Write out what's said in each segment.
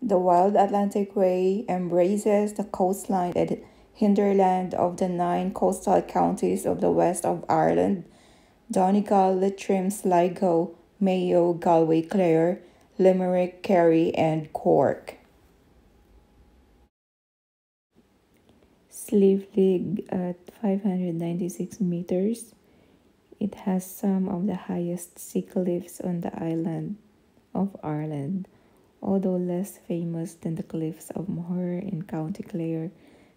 The Wild Atlantie Way embraces the coastline and hinterland of the 9 coastal counties of the west of Ireland: Donegal, Leitrim, Sligo, Mayo, Galway, Clare, Limerick, Kerry, and Cork. Sligo at 596 meters. It has some of the highest sea cliffs on the island of Ireland. Although less famous than the cliffs of Moher in County Clare,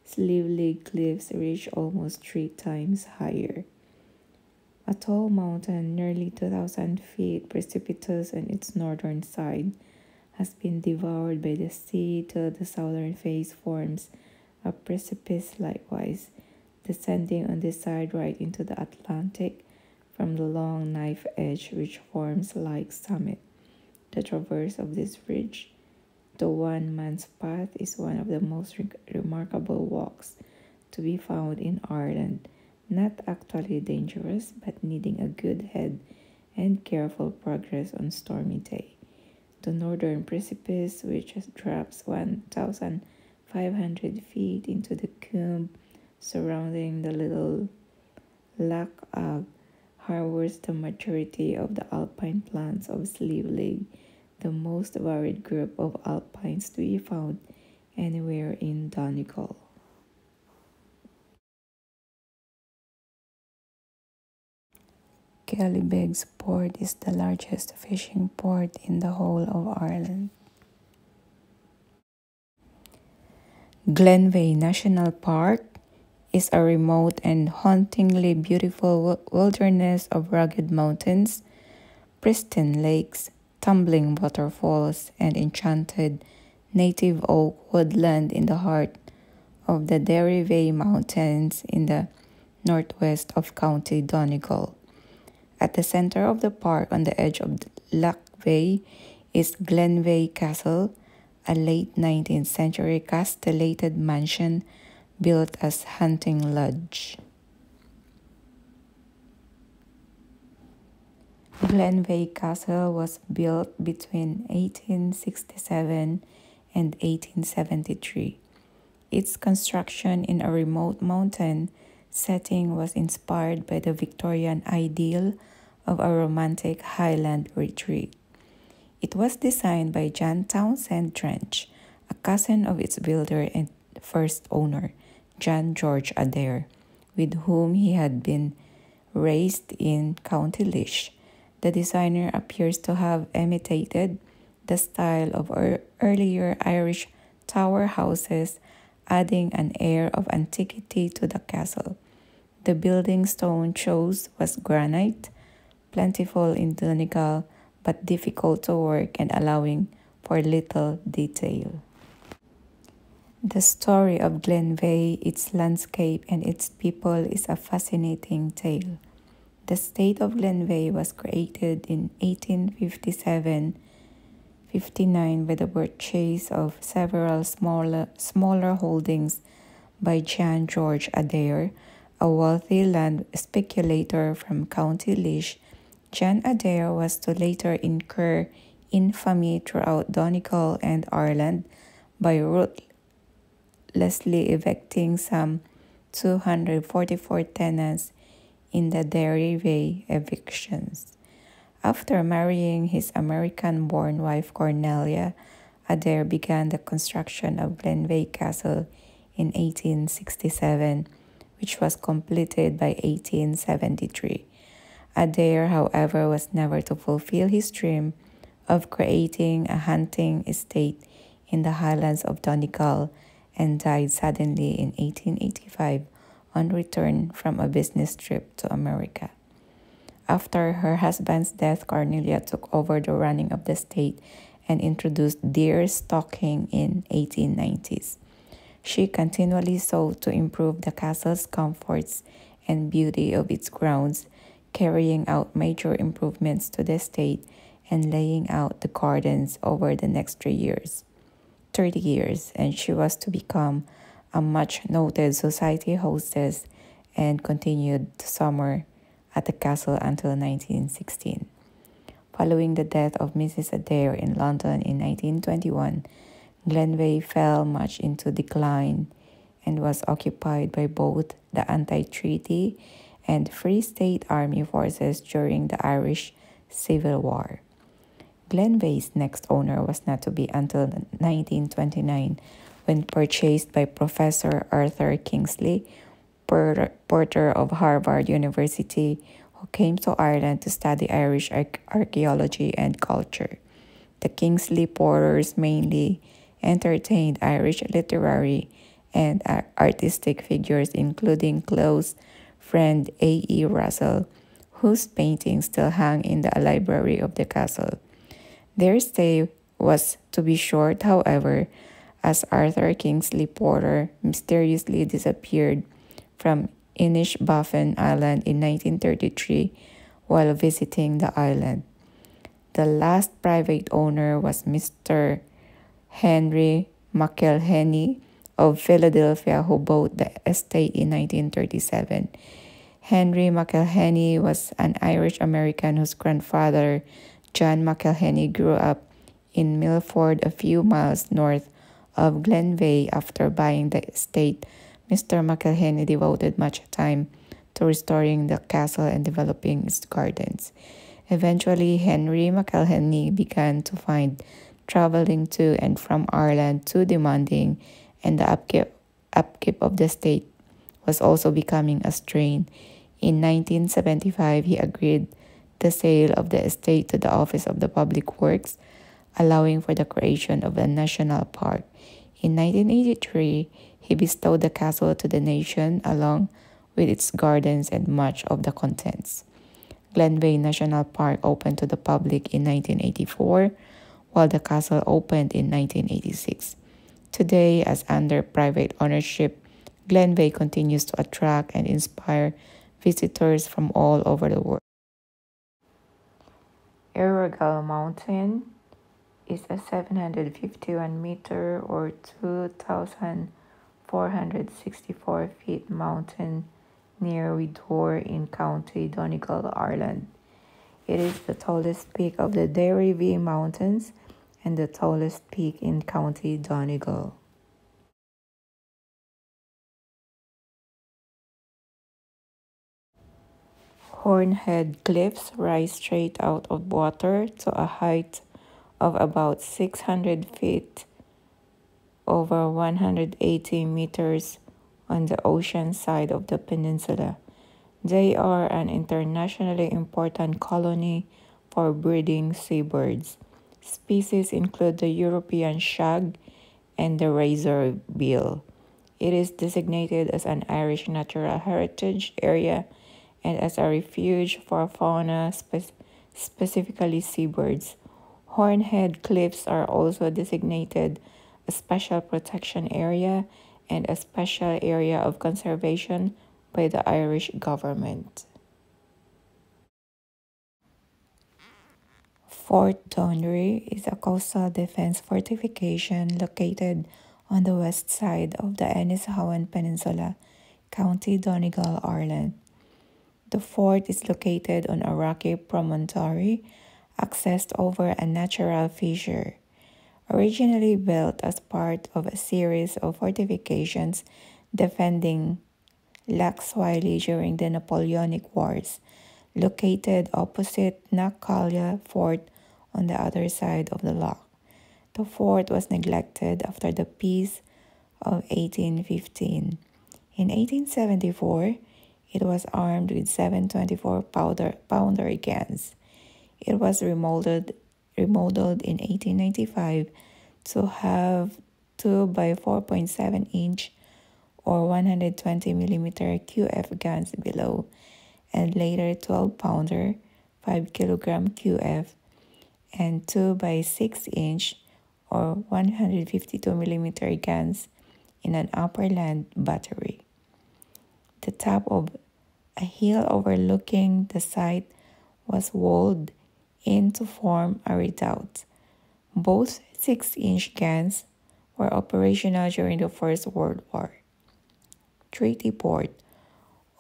Sligo cliffs reach almost 3 times higher. A tall mountain, nearly 2,000 feet, precipitous on its northern side, has been devoured by the sea till the southern face forms a precipice likewise, descending on this side right into the Atlantic from the long knife edge which forms like summit. The traverse of this ridge, the one man's path, is one of the most remarkable walks to be found in Ireland, not actually dangerous, but needing a good head and careful progress on stormy day. The northern precipice, which drops 1,500 feet into the combe surrounding the little Loch Ag, harbors the majority of the alpine plants of Sligo, the most varied group of alpines to be found anywhere in Donegal. Killarney Port is the largest fishing port in the whole of Ireland. Glenveigh National Park is a remote and hauntingly beautiful wilderness of rugged mountains, pristine lakes, tumbling waterfalls, and enchanted native oak woodland in the heart of the Derry Mountains in the northwest of County Donegal. At the center of the park, on the edge of Loch Bay, is Glenveigh Castle, a late 19th century castellated mansion built as hunting lodge. Glenveigh Castle was built between 1867 and 1873. Its construction in a remote mountain setting was inspired by the Victorian ideal of a romantic Highland retreat. It was designed by John Townsend Trench, a cousin of its builder and first owner, John George Adair, with whom he had been raised in County Laois. The designer appears to have imitated the style of earlier Irish tower houses, adding an air of antiquity to the castle. The building stone chose was granite, plentiful in Donegal, but difficult to work and allowing for little detail. The story of Glenveigh, its landscape, and its people is a fascinating tale. The state of Glenveigh was created in 1857-59 by the purchase of several smaller holdings by John George Adair, a wealthy land speculator from County Laois. John Adair was to later incur infamy throughout Donegal and Ireland by ruthlessly evicting some 244 tenants in the Derry Bay evictions. After marrying his American-born wife Cornelia, Adair began the construction of Glenveigh Castle in 1867, which was completed by 1873. Adair, however, was never to fulfill his dream of creating a hunting estate in the highlands of Donegal and died suddenly in 1885 on return from a business trip to America. After her husband's death, Cornelia took over the running of the estate and introduced deer stalking in 1890s. She continually sought to improve the castle's comforts and beauty of its grounds, carrying out major improvements to the estate and laying out the gardens over the next 30 years, and she was to become a much-noted society hostess and continued to summer at the castle until 1916. Following the death of Mrs. Adair in London in 1921, Glenveigh fell much into decline and was occupied by both the anti-treaty and Free State Army forces during the Irish Civil War. Glenveigh's next owner was not to be until 1929, when purchased by Professor Arthur Kingsley, Porter of Harvard University, who came to Ireland to study Irish archaeology and culture. The Kingsley Porters mainly entertained Irish literary and artistic figures, including close friend A.E. Russell, whose paintings still hang in the library of the castle. Their stay was to be short, however, as Arthur Kingsley Porter mysteriously disappeared from Inishbofin Island in 1933 while visiting the island. The last private owner was Mr. Henry McElhenny of Philadelphia, who bought the estate in 1937. Henry McElhenny was an Irish-American whose grandfather, John McElhenny, grew up in Milford, a few miles north of Glenveigh. After buying the estate, Mr. McElhenny devoted much time to restoring the castle and developing its gardens. Eventually, Henry McElhenny began to find traveling to and from Ireland too demanding, and the upkeep of the estate was also becoming a strain. In 1975, he agreed the sale of the estate to the Office of the Public Works, allowing for the creation of a national park. In 1983, he bestowed the castle to the nation along with its gardens and much of the contents. Glenveigh National Park opened to the public in 1984, while the castle opened in 1986. Today, as under private ownership, Glenveigh continues to attract and inspire visitors from all over the world. Errigal Mountain is a 751-meter or 2,464 feet mountain near Widore in County Donegal, Ireland. It is the tallest peak of the Derry Mountains and the tallest peak in County Donegal. Hornhead Cliffs rise straight out of water to a height of about 600 feet, over 180 meters on the ocean side of the peninsula. They are an internationally important colony for breeding seabirds. Species include the European shag and the razorbill. It is designated as an Irish Natural Heritage Area and as a refuge for fauna, specifically seabirds. Hornhead Cliffs are also designated a Special Protection Area and a Special Area of Conservation by the Irish government. Fort Donnery is a coastal defense fortification located on the west side of the Ennishowen Peninsula, County Donegal, Ireland. The fort is located on a rocky promontory accessed over a natural fissure. Originally built as part of a series of fortifications defending Lough Swilly during the Napoleonic Wars, located opposite Knockcalla Fort on the other side of the loch. The fort was neglected after the Peace of 1815. In 1874, it was armed with 724-pounder guns. It was remodeled in 1895 to have 2 by 4.7 inch or 120 millimeter QF guns below, and later 12-pounder, 5 kilogram QF, and 2 by 6 inch or 152 millimeter guns in an upper land battery. The top of a hill overlooking the site was walled in to form a redoubt. Both 6-inch guns were operational during the First World War. Treaty Port.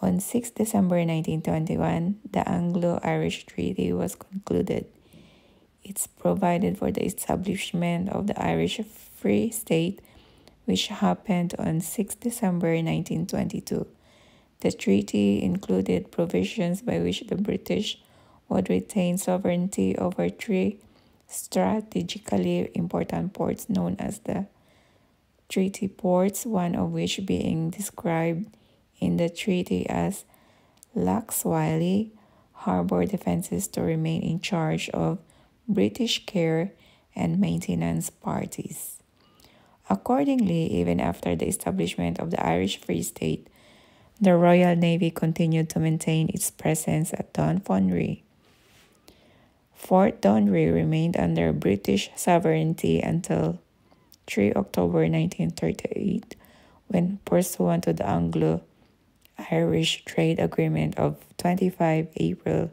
On 6 December 1921, the Anglo-Irish Treaty was concluded. It's provided for the establishment of the Irish Free State, which happened on 6 December 1922. The treaty included provisions by which the British would retain sovereignty over three strategically important ports known as the treaty ports, one of which being described in the treaty as Laxwiley harbour defences to remain in charge of British care and maintenance parties. Accordingly, even after the establishment of the Irish Free State, the Royal Navy continued to maintain its presence at Dunfonnry. Fort Dunry remained under British sovereignty until 3 October 1938, when, pursuant to the Anglo-Irish Trade Agreement of 25 April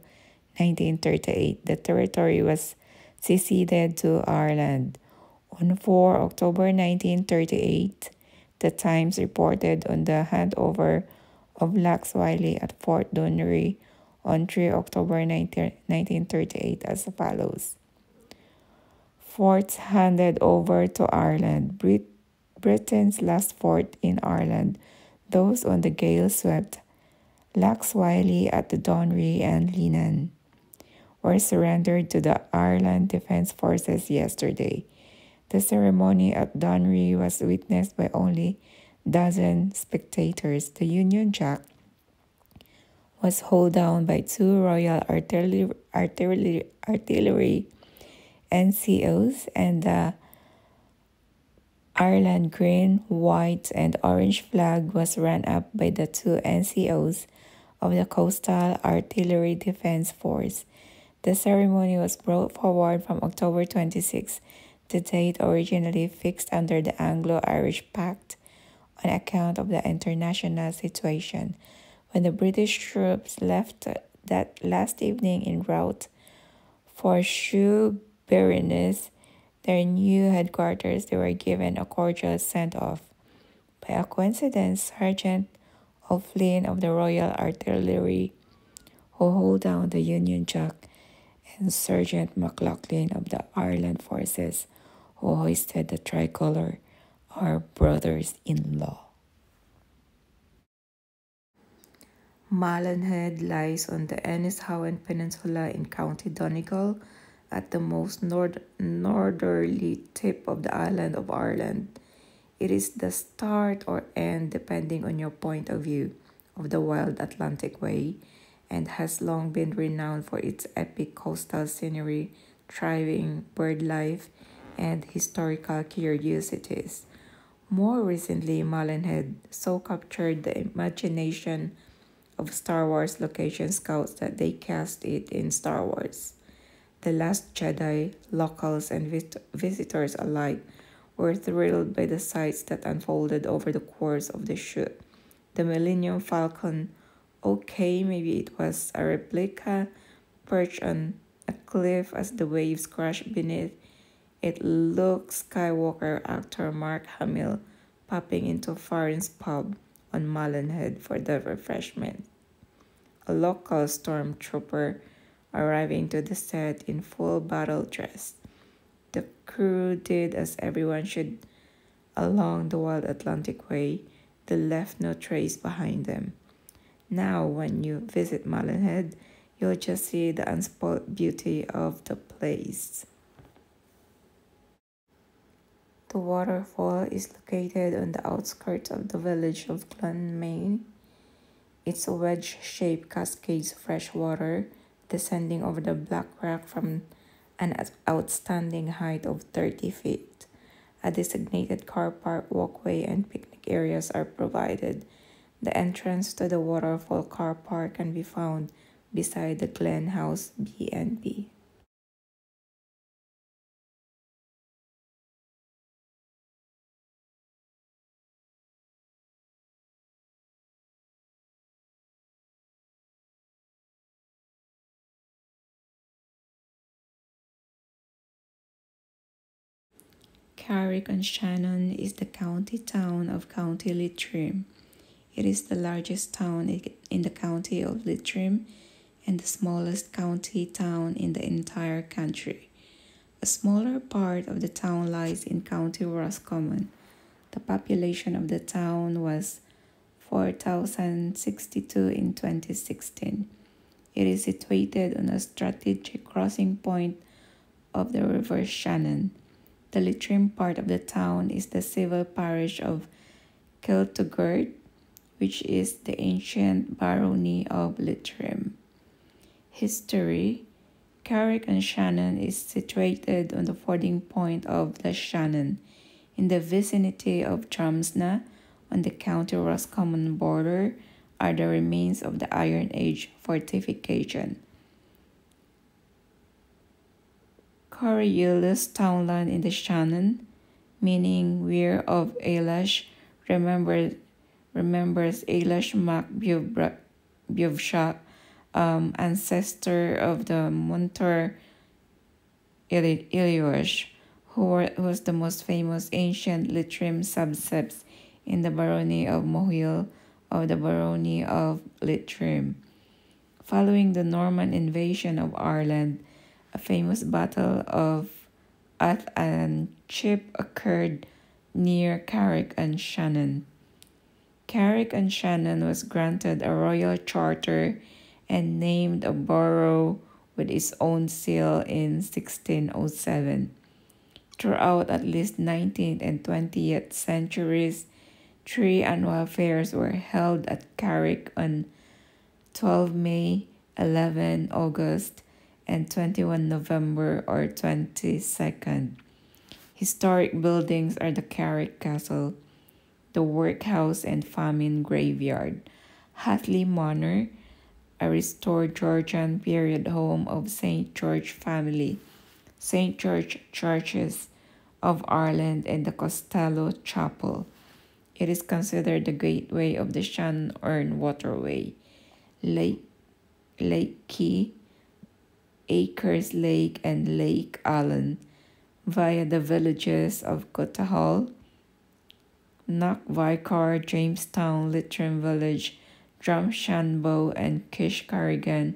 1938, the territory was ceded to Ireland. On 4 October 1938, the Times reported on the handover of Laxwiley at Fort Dunry on 3 October 1938 as follows. Forts handed over to Ireland. Britain's last fort in Ireland. Those on the gale-swept Laxwiley at the Donry and Leenan were surrendered to the Ireland Defence Forces yesterday. The ceremony at Donry was witnessed by only dozen spectators. The Union Jack was hauled down by two Royal Artillery NCOs, and the Ireland green, white, and orange flag was run up by the two NCOs of the Coastal Artillery Defence Force. The ceremony was brought forward from October 26, the date originally fixed under the Anglo-Irish Pact, on account of the international situation. When the British troops left that last evening en route for Shoeburyness, their new headquarters, they were given a cordial send-off. By a coincidence, Sergeant O'Flynn of the Royal Artillery, who hold down the Union Jack, and Sergeant McLaughlin of the Ireland Forces, who hoisted the tricolour, are brothers-in-law. Malonhead lies on the Ennishowen Peninsula in County Donegal, at the most northerly tip of the island of Ireland. It is the start or end, depending on your point of view, of the Wild Atlantie Way, and has long been renowned for its epic coastal scenery, thriving bird life, and historical curiosities. More recently, Malonhead so captured the imagination of Star Wars location scouts that they cast it in Star Wars. The Last Jedi, locals and visitors alike were thrilled by the sights that unfolded over the course of the shoot. The Millennium Falcon, okay, maybe it was a replica, perched on a cliff as the waves crashed beneath it. Luke Skywalker actor Mark Hamill popping into Farron's pub on Malonhead for the refreshment. A local stormtrooper arriving to the set in full battle dress. The crew did as everyone should along the Wild Atlantie Way. They left no trace behind them. Now, when you visit Malonhead, you'll just see the unspoiled beauty of the place. The waterfall is located on the outskirts of the village of Clonmane. Its wedge-shaped cascades fresh water descending over the black rock from an outstanding height of 30 feet. A designated car park, walkway, and picnic areas are provided. The entrance to the waterfall car park can be found beside the Glen House B&B. Carrick-on-Shannon is the county town of County Leitrim. It is the largest town in the county of Leitrim and the smallest county town in the entire country. A smaller part of the town lies in County Roscommon. The population of the town was 4,062 in 2016. It is situated on a strategic crossing point of the River Shannon. The Leitrim part of the town is the civil parish of Kiltugurt, which is the ancient barony of Leitrim. History. Carrick-on-Shannon is situated on the fording point of the Shannon, in the vicinity of Drumsna, on the County Roscommon border, are the remains of the Iron Age fortification. Coriolis townland in the Shannon, meaning Weir of Eilish, remembers Eilish Mac Buvshak, ancestor of the Muntor Iliush, who was the most famous ancient Leitrim subsets in the barony of Mohill of the barony of Leitrim. Following the Norman invasion of Ireland, a famous battle of Ath and Chip occurred near Carrick-on-Shannon. Carrick-on-Shannon was granted a royal charter and named a borough with its own seal in 1607. Throughout at least 19th and 20th centuries, 3 annual fairs were held at Carrick on 12 May, 11 August, and 21 November or 22nd. Historic buildings are the Carrick Castle, the Workhouse and Famine Graveyard, Hatley Manor, a restored Georgian period home of St. George family, St. George Churches of Ireland, and the Costello Chapel. It is considered the gateway of the Shannon Waterway. Lake Key, Acres Lake, and Lake Allen via the villages of Cotahall, Knockvicar, Jamestown, Leitrim Village, Drumshanbo, and Kishcarrigan,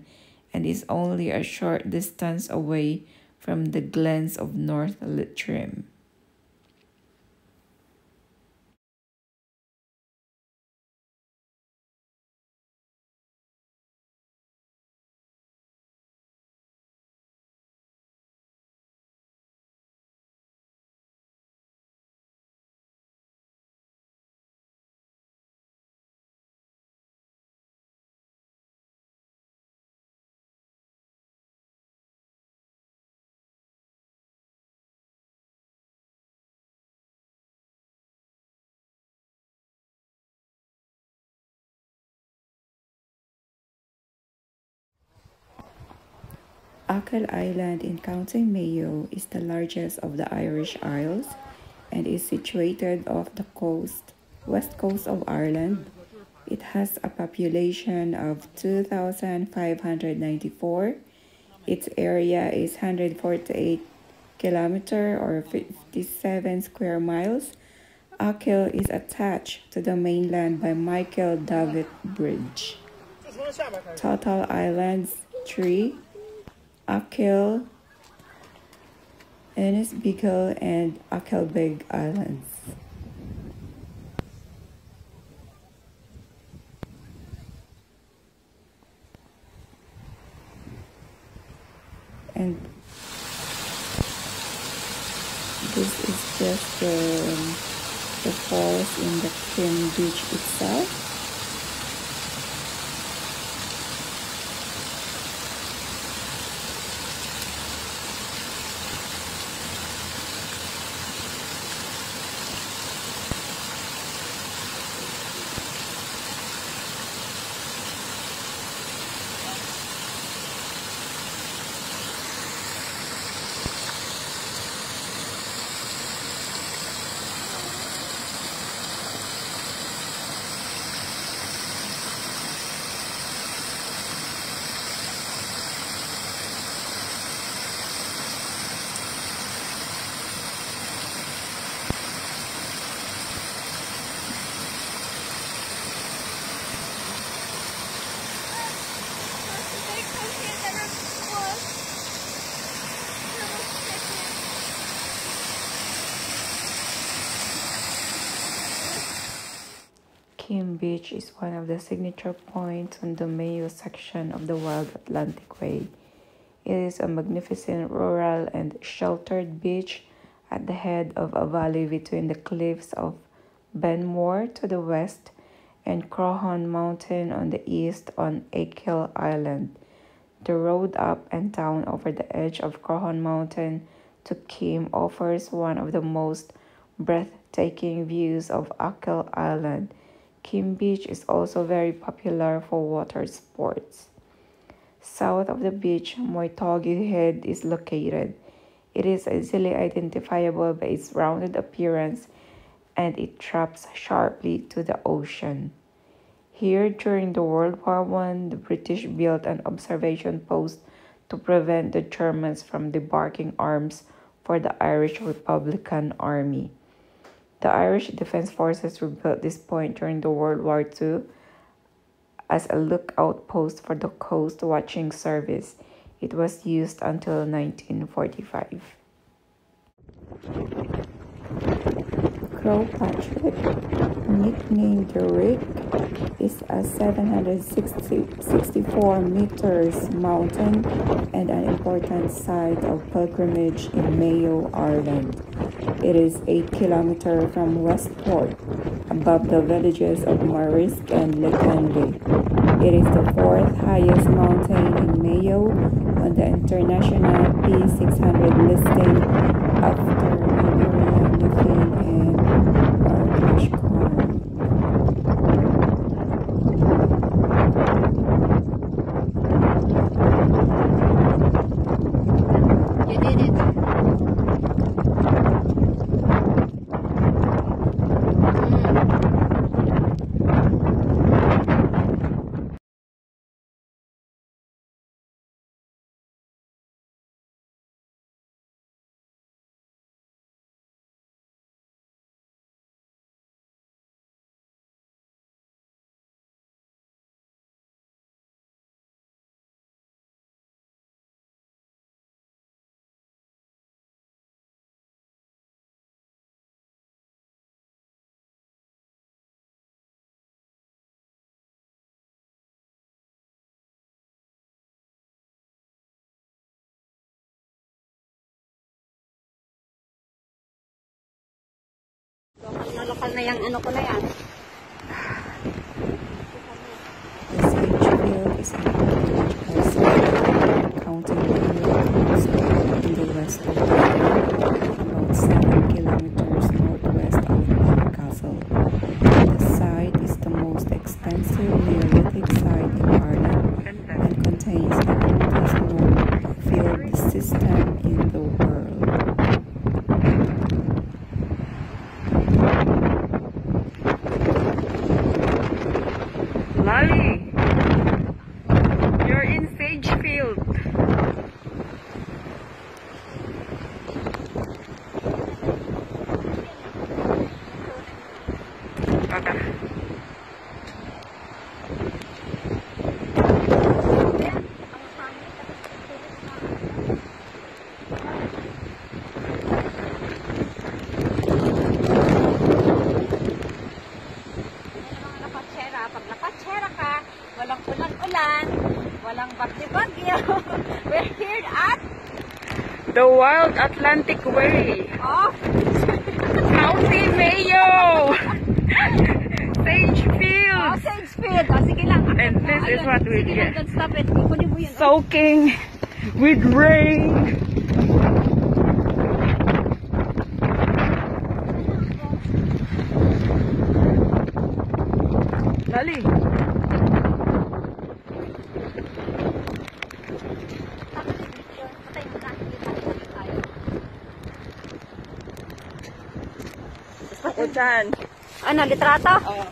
and is only a short distance away from the glens of North Leitrim. Achill Island in County Mayo is the largest of the Irish Isles and is situated off the west coast of Ireland. It has a population of 2,594. Its area is 148 kilometers or 57 square miles. Achill is attached to the mainland by Michael Davitt Bridge. Total islands 3. Achill, Ennisbeagle, and Achilbeg Islands. And this is just the falls in the Kim Beach itself. Kim Beach is one of the signature points on the Mayo section of the Wild Atlantie Way. It is a magnificent rural and sheltered beach at the head of a valley between the cliffs of Benmore to the west and Croghan Mountain on the east on Achill Island. The road up and down over the edge of Croghan Mountain to Kim offers one of the most breathtaking views of Achill Island. Kim Beach is also very popular for water sports. South of the beach, Moytogie Head is located. It is easily identifiable by its rounded appearance and it drops sharply to the ocean. Here, during the World War I, the British built an observation post to prevent the Germans from debarking arms for the Irish Republican Army. The Irish Defence Forces rebuilt this point during the World War II as a lookout post for the coast watching service. It was used until 1945. Croagh Patrick, nicknamed the Rick, is a 764 meters mountain and an important site of pilgrimage in Mayo, Ireland. It is 8 kilometers from Westport, above the villages of Marisk and Leitrim. It is the fourth highest mountain in Mayo on the International P600 listing after Nigeria, Nifin, and Kashgar. You did it. Lokal na yung ano ko na yan. The Ceide Fields is an archaeological site counting Mayo coast in the west of Ireland, about 7 kilometers northwest of Newcastle. The site is the most extensive Neolithic site in Ireland and contains the oldest known field system in the world. Lali, you're in Ceide Field. Okay. Walang ulan-ulan, walang bagyo-bagyo. We're here at The Wild Atlantie Way. oh, County Mayo. Ceide Fields. Ceide Fields. Oh, sige lang. And this is what we Sige get. lang, don't stop it. Kukunin mo yun. Soaking with rain. Lali. Ako dyan. Ano, litrato? Oh.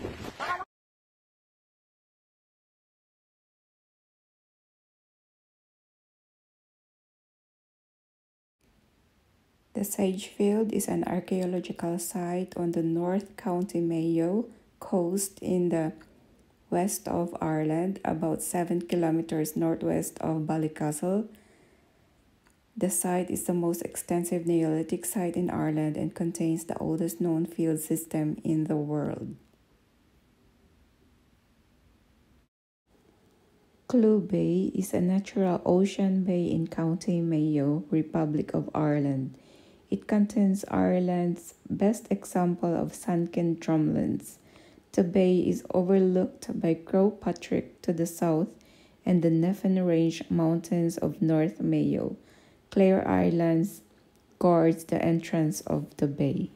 The Ceide Field is an archaeological site on the North County Mayo coast in the west of Ireland, about 7 kilometers northwest of Ballycastle. The site is the most extensive Neolithic site in Ireland and contains the oldest known field system in the world. Clew Bay is a natural ocean bay in County Mayo, Republic of Ireland. It contains Ireland's best example of sunken drumlins. The bay is overlooked by Crowpatrick to the south and the Neffen Range Mountains of North Mayo. Clare Islands guards the entrance of the bay.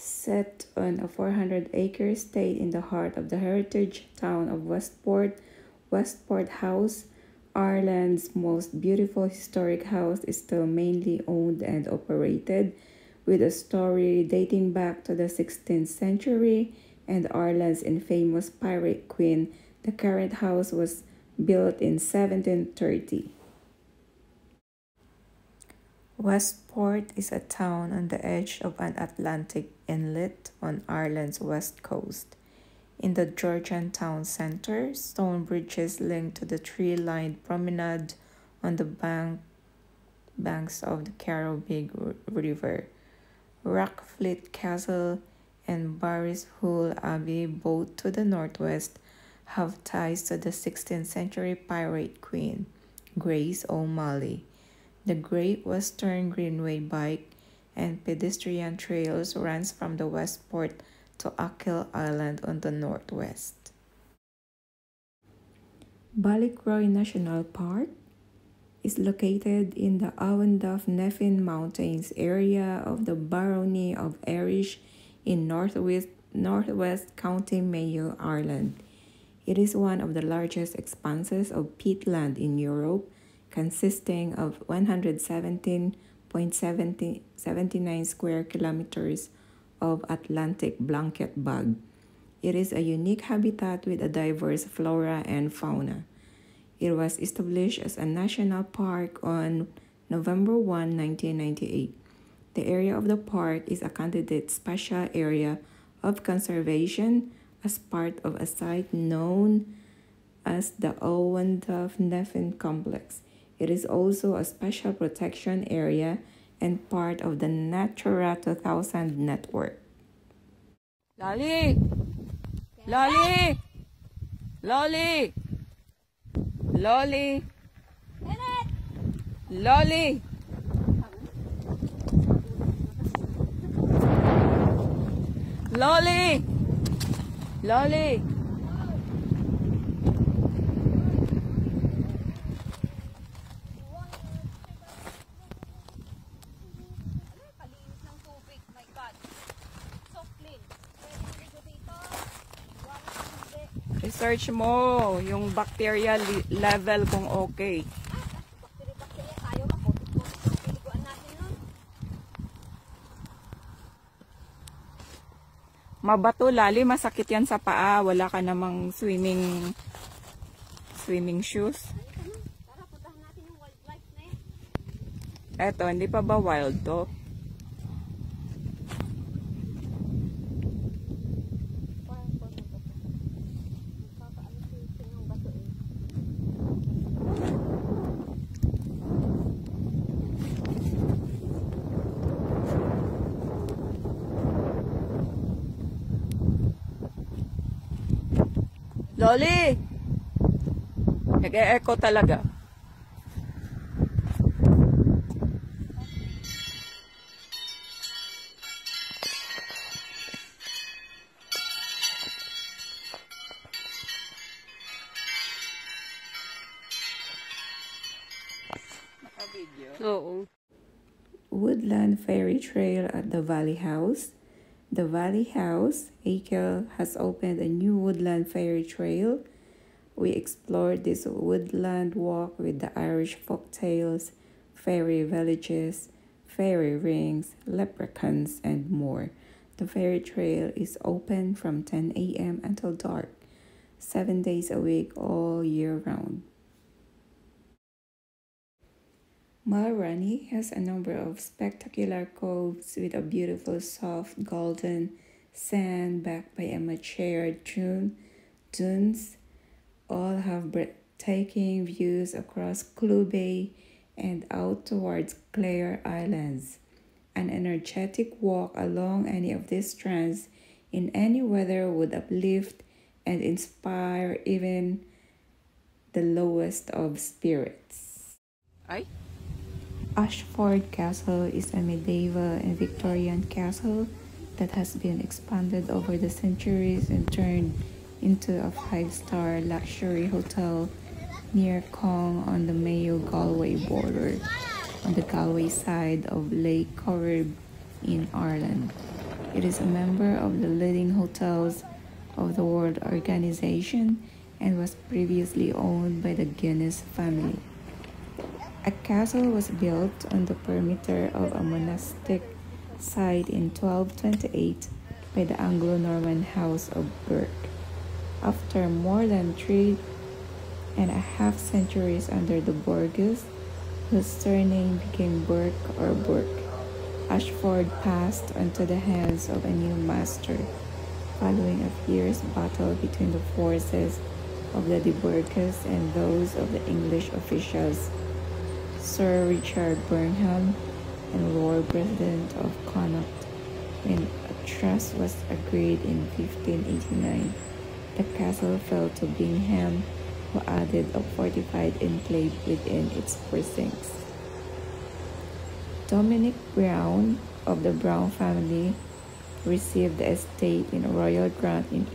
Set on a 400-acre estate in the heart of the heritage town of Westport, Westport House, Ireland's most beautiful historic house, is still mainly owned and operated, with a story dating back to the 16th century and Ireland's infamous pirate queen. The current house was built in 1730. Westport is a town on the edge of an Atlantic inlet on Ireland's west coast. In the Georgian town centre, stone bridges link to the tree-lined promenade on the banks of the Carrowbig River. Rockfleet Castle and Barrishull Abbey, both to the northwest, have ties to the 16th century pirate queen, Grace O'Malley. The Great Western Greenway bike and pedestrian trails runs from the Westport to Achill Island on the northwest. Ballycroy National Park is located in the Awenduff Neffen Mountains area of the Barony of Errish in northwest County Mayo, Ireland. It is one of the largest expanses of peatland in Europe, consisting of 117.79 square kilometers of Atlantic blanket bog. It is a unique habitat with a diverse flora and fauna. It was established as a national park on November 1, 1998. The area of the park is a candidate special area of conservation as part of a site known as the Awenduff Neffen Complex. It is also a special protection area and part of the Natura 2000 network. Lolly! Lolly! Lolly! Lolly! Lolly! Lolly! Lolly! Search mo yung bacteria level kung okay. Mabato, Lali, masakit yan sa paa. Wala ka namang swimming shoes. Tara, puntahan natin yung wildlife na eh. Eto, hindi pa ba wild to? Dolly! Nag-e-echo talaga. Oo. Woodland Ferry Trail at the Valley House. The Valley House, Akel, has opened a new woodland ferry trail. We explored this woodland walk with the Irish folktales, fairy villages, fairy rings, leprechauns, and more. The ferry trail is open from 10 a.m. until dark, 7 days a week, all year round. Mulroney has a number of spectacular coves with a beautiful soft golden sand backed by a mature dunes. All have breathtaking views across Clew Bay and out towards Clare Islands. An energetic walk along any of these strands in any weather would uplift and inspire even the lowest of spirits. Ay? Ashford Castle is a medieval and Victorian castle that has been expanded over the centuries and turned into a five-star luxury hotel near Cong on the Mayo-Galway border on the Galway side of Lake Corrib in Ireland. It is a member of the leading hotels of the World Organization and was previously owned by the Guinness family. A castle was built on the perimeter of a monastic site in 1228 by the Anglo-Norman House of Burke. After more than 3.5 centuries under the Borges, whose surname became Burke or Burke, Ashford passed into the hands of a new master, following a fierce battle between the forces of the de Burges and those of the English officials, Sir Richard Burnham and Lord President of Connaught. When a truce was agreed in 1589, the castle fell to Bingham, who added a fortified enclave within its precincts. Dominic Brown of the Brown family received the estate in a royal grant in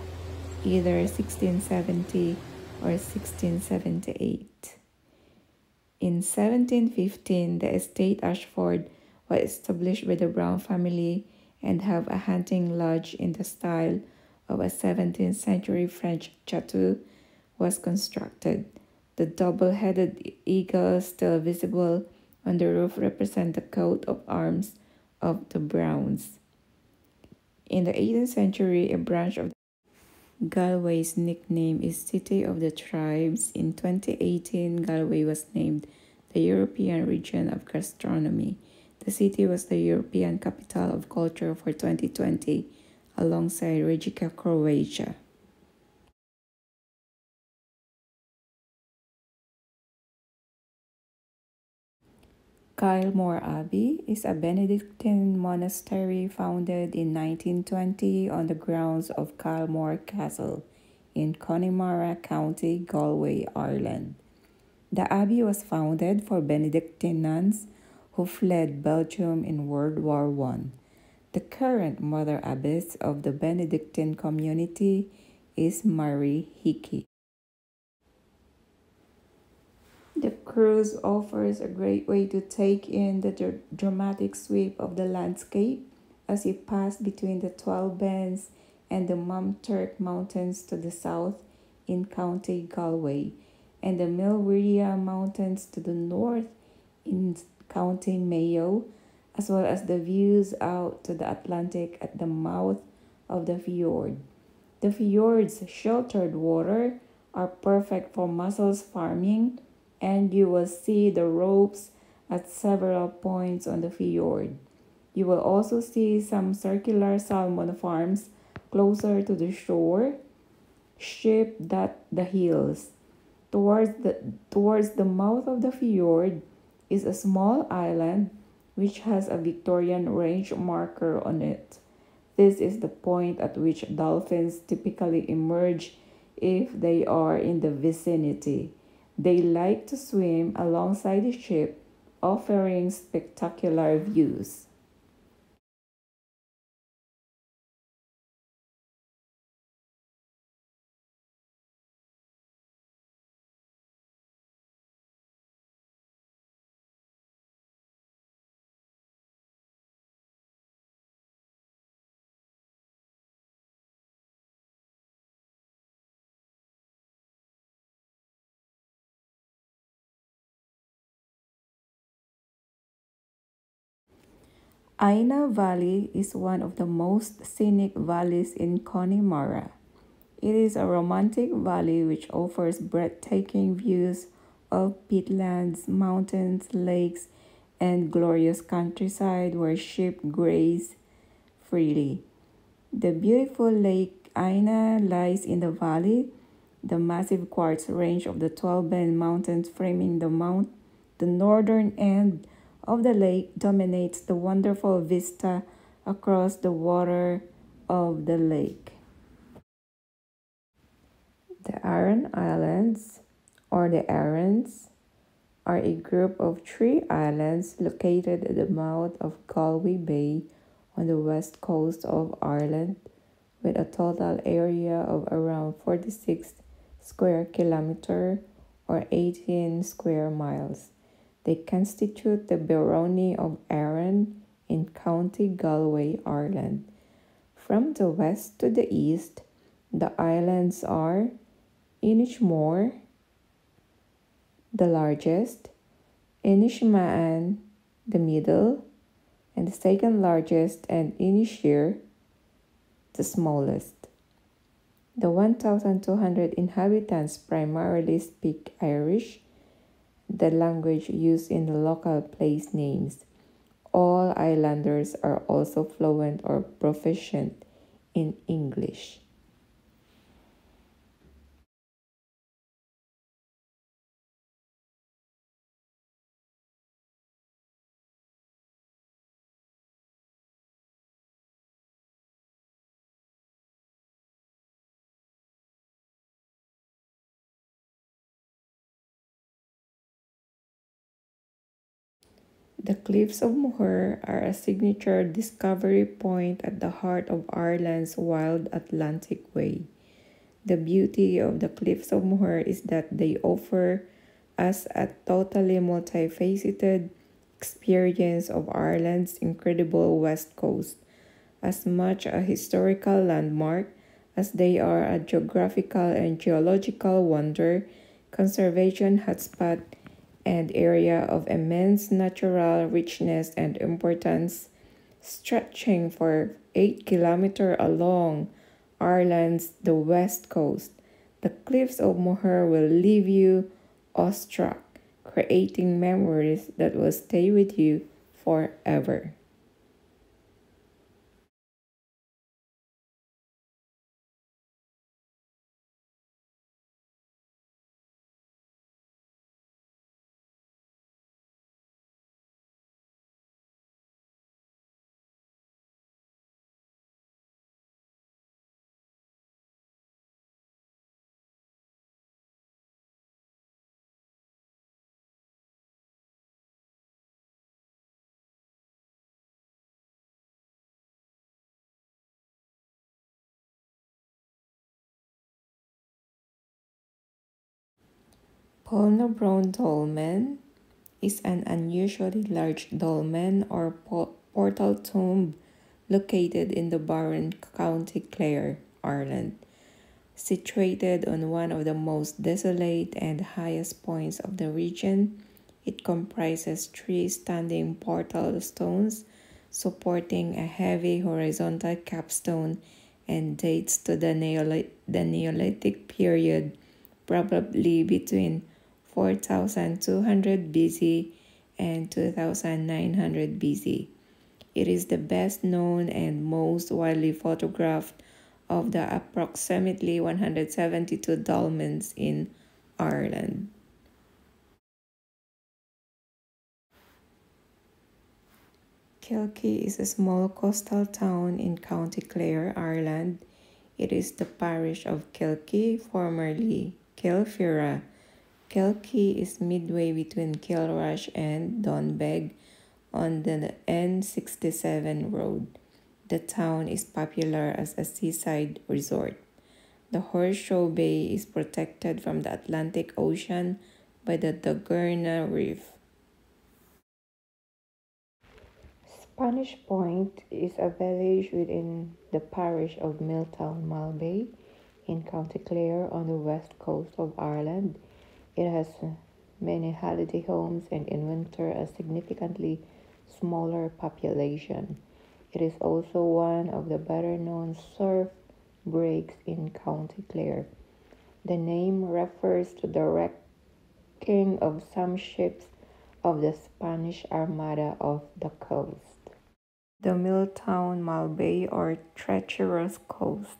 either 1670 or 1678. In 1715, the estate Ashford was established by the Brown family and have a hunting lodge in the style of a 17th century French chateau was constructed. The double-headed eagles still visible on the roof represent the coat of arms of the Browns. In the 18th century, a branch of Galway's nickname is City of the Tribes. In 2018, Galway was named the European Region of Gastronomy. The city was the European Capital of Culture for 2020, alongside Rijeka, Croatia. Kylemore Abbey is a Benedictine monastery founded in 1920 on the grounds of Kylemore Castle in Connemara County, Galway, Ireland. The abbey was founded for Benedictine nuns who fled Belgium in World War I. The current mother abbess of the Benedictine community is Mary Hickey. The cruise offers a great way to take in the dramatic sweep of the landscape as you pass between the 12 Bens and the Mumturk Mountains to the south in County Galway, and the Milwiria Mountains to the north in County Mayo, as well as the views out to the Atlantic at the mouth of the fjord. The fjord's sheltered water are perfect for mussels farming, and you will see the ropes at several points on the fjord. You will also see some circular salmon farms closer to the shore, sheep dot the hills. Towards the mouth of the fjord is a small island which has a Victorian range marker on it. This is the point at which dolphins typically emerge if they are in the vicinity. They like to swim alongside the ship, offering spectacular views. Aina Valley is one of the most scenic valleys in Connemara. It is a romantic valley which offers breathtaking views of peatlands, mountains, lakes, and glorious countryside where sheep graze freely. The beautiful Lake Aina lies in the valley, the massive quartz range of the 12 Bend Mountains framing the northern end of the lake dominates the wonderful vista across the water of the lake. The Aran Islands, or the Arans, are a group of three islands located at the mouth of Galway Bay on the west coast of Ireland, with a total area of around 46 square kilometres or 18 square miles. They constitute the barony of Arran in County Galway, Ireland. From the west to the east, the islands are Inishmore, the largest, Inishmaan, the middle, and the second largest, and Inisheer, the smallest. The 1,200 inhabitants primarily speak Irish, the language used in the local place names. All islanders are also fluent or proficient in English. The Cliffs of Moher are a signature discovery point at the heart of Ireland's Wild Atlantie Way. The beauty of the Cliffs of Moher is that they offer us a totally multifaceted experience of Ireland's incredible west coast, as much a historical landmark as they are a geographical and geological wonder, conservation hotspot, and area of immense natural richness and importance, stretching for 8 kilometers along Ireland's the west coast. The Cliffs of Moher will leave you awestruck, creating memories that will stay with you forever. Brown dolmen is an unusually large dolmen or portal tomb located in the Barron County Clare, Ireland. Situated on one of the most desolate and highest points of the region, it comprises three standing portal stones supporting a heavy horizontal capstone and dates to the Neolithic period, probably between 4200 BC and 2900 BC. It is the best known and most widely photographed of the approximately 172 dolmens in Ireland. Kilkee is a small coastal town in County Clare, Ireland. It is the parish of Kilkee, formerly Kilfira. Kilkee is midway between Kilrush and Donegal on the N67 road. The town is popular as a seaside resort. The Horseshoe Bay is protected from the Atlantic Ocean by the Dagurna Reef. Spanish Point is a village within the parish of Milltown Malbay in County Clare on the west coast of Ireland. It has many holiday homes and in winter a significantly smaller population. It is also one of the better known surf breaks in County Clare. The name refers to the wrecking of some ships of the Spanish Armada off the coast. The Milltown Malbay or Treacherous Coast.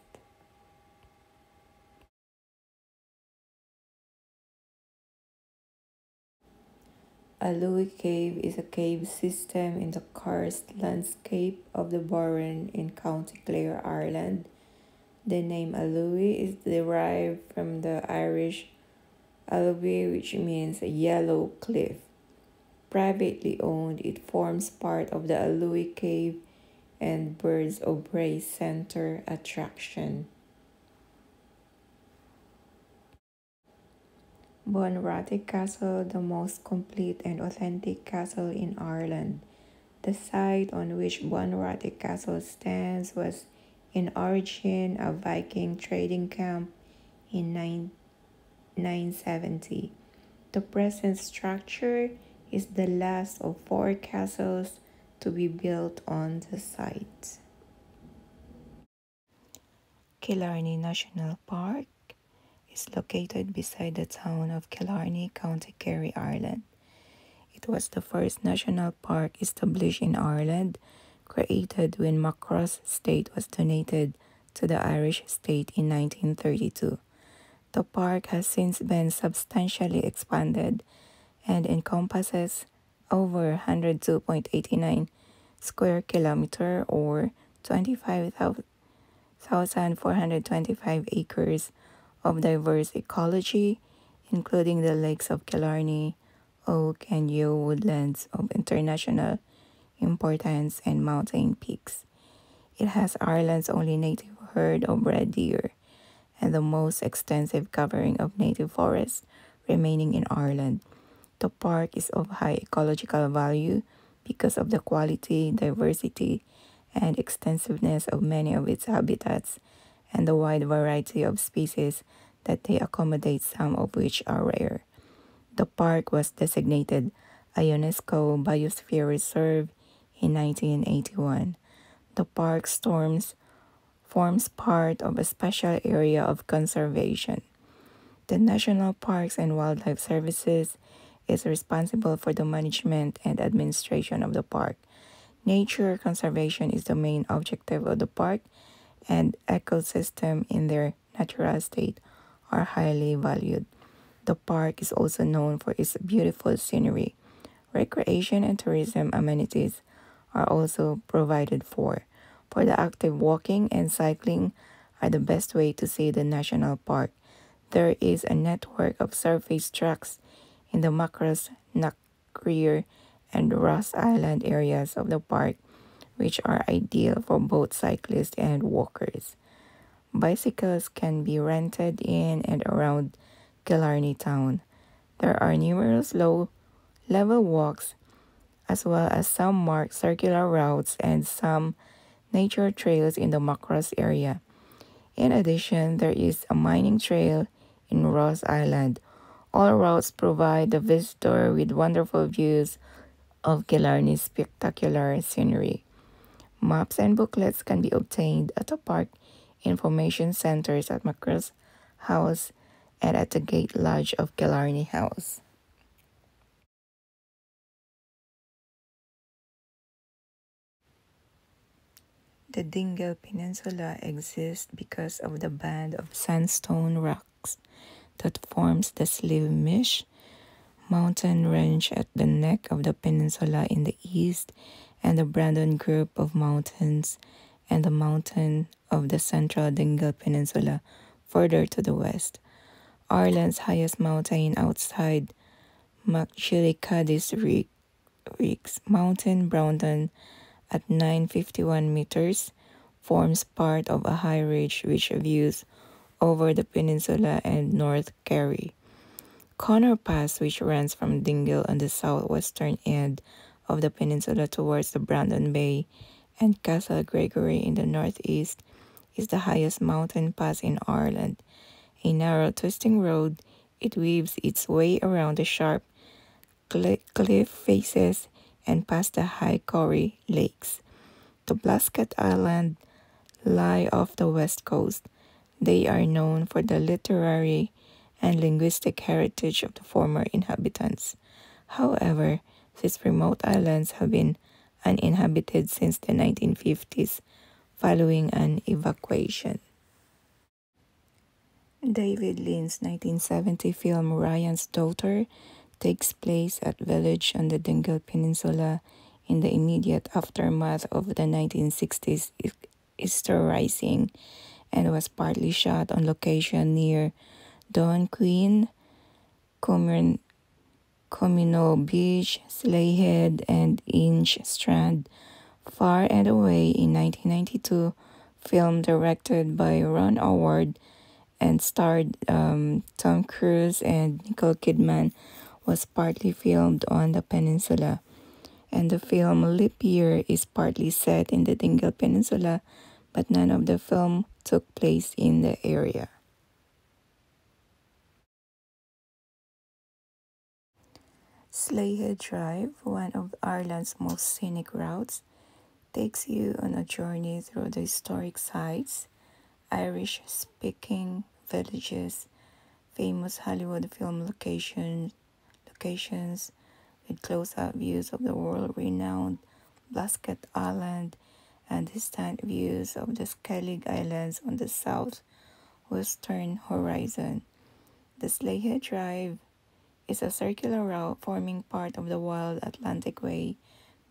A Louis Cave is a cave system in the karst landscape of the Burren in County Clare, Ireland. The name Alui is derived from the Irish Alui, which means a yellow cliff. Privately owned, it forms part of the Alui Cave and Birds of Prey Center attraction. Bunratty Castle, the most complete and authentic castle in Ireland. The site on which Bunratty Castle stands was in origin a Viking trading camp in 970. The present structure is the last of 4 castles to be built on the site. Killarney National Park is located beside the town of Killarney, County Kerry, Ireland. It was the first national park established in Ireland, created when Macross State was donated to the Irish state in 1932. The park has since been substantially expanded and encompasses over 102.89 square kilometer or 25,425 acres of diverse ecology, including the lakes of Killarney, oak and yew woodlands of international importance and mountain peaks. It has Ireland's only native herd of red deer and the most extensive covering of native forests remaining in Ireland. The park is of high ecological value because of the quality, diversity, and extensiveness of many of its habitats and the wide variety of species that they accommodate, some of which are rare. The park was designated a UNESCO Biosphere Reserve in 1981. The park forms part of a special area of conservation. The National Parks and Wildlife Services is responsible for the management and administration of the park. Nature conservation is the main objective of the park, and ecosystem in their natural state are highly valued. The park is also known for its beautiful scenery. Recreation and tourism amenities are also provided for. For the active, walking and cycling are the best way to see the national park. There is a network of surface tracks in the Macross, Knockreer, and Ross Island areas of the park, which are ideal for both cyclists and walkers. Bicycles can be rented in and around Killarney town. There are numerous low-level walks, as well as some marked circular routes and some nature trails in the Macross area. In addition, there is a mining trail in Ross Island. All routes provide the visitor with wonderful views of Killarney's spectacular scenery. Maps and booklets can be obtained at the park information centers at Macross House and at the Gate Lodge of Killarney House. The Dingle Peninsula exists because of the band of sandstone rocks that forms the Slivmish mountain range at the neck of the peninsula in the east, and the Brandon Group of Mountains and the mountain of the central Donegal Peninsula further to the west. Ireland's highest mountain outside McGillicuddy's Riggs Mountain, Browndon, at 951 meters, forms part of a high ridge which views over the peninsula and North Kerry. Connor Pass, which runs from Dingle on the southwestern end of the peninsula towards the Brandon Bay and Castle Gregory in the northeast, is the highest mountain pass in Ireland. A narrow twisting road, it weaves its way around the sharp cliff faces and past the high Corrie Lakes. The Blasket Island lie off the west coast. They are known for the literary and linguistic heritage of the former inhabitants. However, these remote islands have been uninhabited since the 1950s, following an evacuation. David Lean's 1970 film Ryan's Daughter takes place at village on the Donegal Peninsula in the immediate aftermath of the 1960s Easter Rising and was partly shot on location near Don Queen, Communal Beach, Slayhead, and Inch Strand. Far and Away in 1992, film directed by Ron Howard and starred Tom Cruise and Nicole Kidman, was partly filmed on the peninsula. And the film Leap Year is partly set in the Donegal Peninsula, but none of the film took place in the area. Slayhead Drive, one of Ireland's most scenic routes, takes you on a journey through the historic sites, Irish-speaking villages, famous Hollywood film locations with close-up views of the world-renowned Blasket Island and distant views of the Skellig Islands on the southwestern horizon. The Slayhead Drive is a circular route forming part of the Wild Atlantie Way,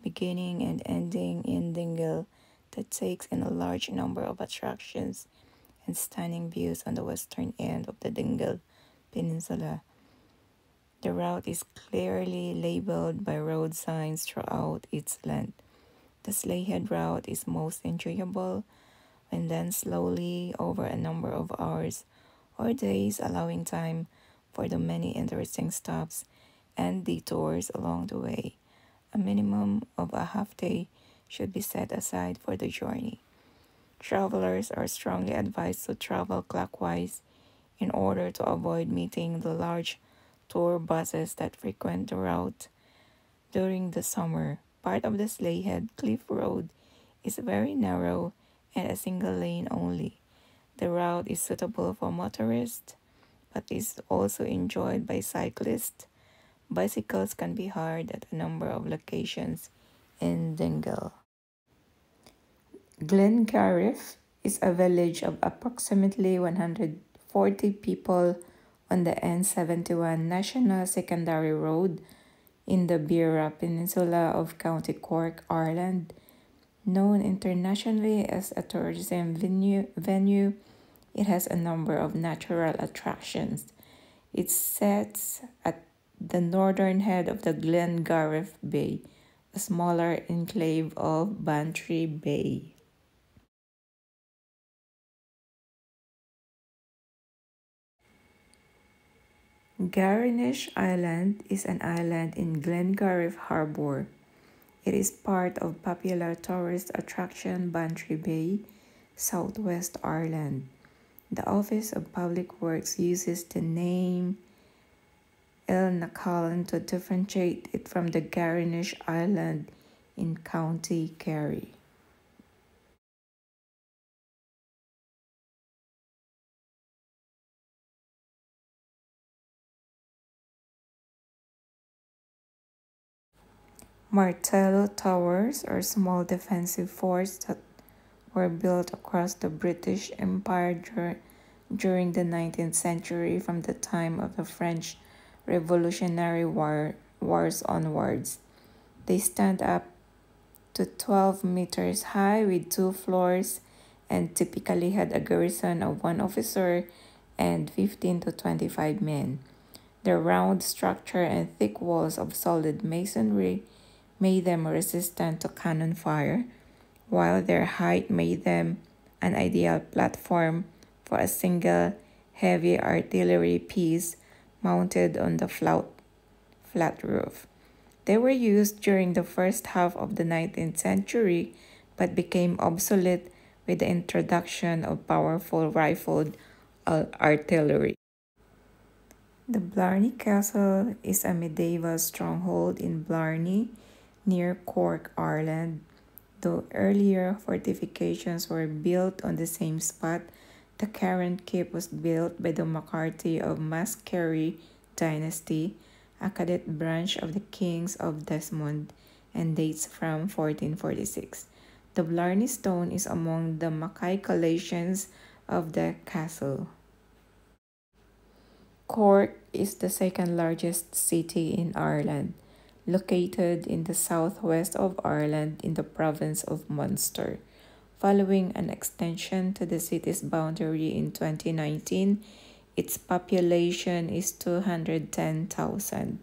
beginning and ending in Donegal, that takes in a large number of attractions and stunning views on the western end of the Donegal Peninsula. The route is clearly labeled by road signs throughout its length. The Slayhead route is most enjoyable when done slowly over a number of hours or days, allowing time for the many interesting stops and detours along the way. A minimum of a half day should be set aside for the journey. Travelers are strongly advised to travel clockwise in order to avoid meeting the large tour buses that frequent the route. During the summer, part of the Slayhead Cliff Road is very narrow and a single lane only. The route is suitable for motorists, but is also enjoyed by cyclists. Bicycles can be hired at a number of locations in Donegal. Glengarriff is a village of approximately 140 people on the N71 National Secondary Road in the Beara Peninsula of County Cork, Ireland. Known internationally as a tourism venue, it has a number of natural attractions. It sits at the northern head of the Glengarriff Bay, a smaller enclave of Bantry Bay. Garinish Island is an island in Glengarriff Harbour. It is part of popular tourist attraction Bantry Bay, Southwest Ireland. The Office of Public Works uses the name Elnacallan to differentiate it from the Garinish Island in County Kerry. Martello Towers are small defensive forts that were built across the British Empire during the 19th century from the time of the French Revolutionary Wars onwards. They stand up to 12 meters high with 2 floors and typically had a garrison of 1 officer and 15 to 25 men. Their round structure and thick walls of solid masonry made them resistant to cannon fire, while their height made them an ideal platform for a single heavy artillery piece mounted on the flat roof. They were used during the first half of the 19th century but became obsolete with the introduction of powerful rifled artillery. The Blarney Castle is a medieval stronghold in Blarney, near Cork, Ireland. Though earlier fortifications were built on the same spot, the current keep was built by the MacCarthy of Mascarey dynasty, a cadet branch of the Kings of Desmond, and dates from 1446. The Blarney Stone is among the Mackay collations of the castle. Cork is the second largest city in Ireland, located in the southwest of Ireland in the province of Munster. Following an extension to the city's boundary in 2019, its population is 210,000.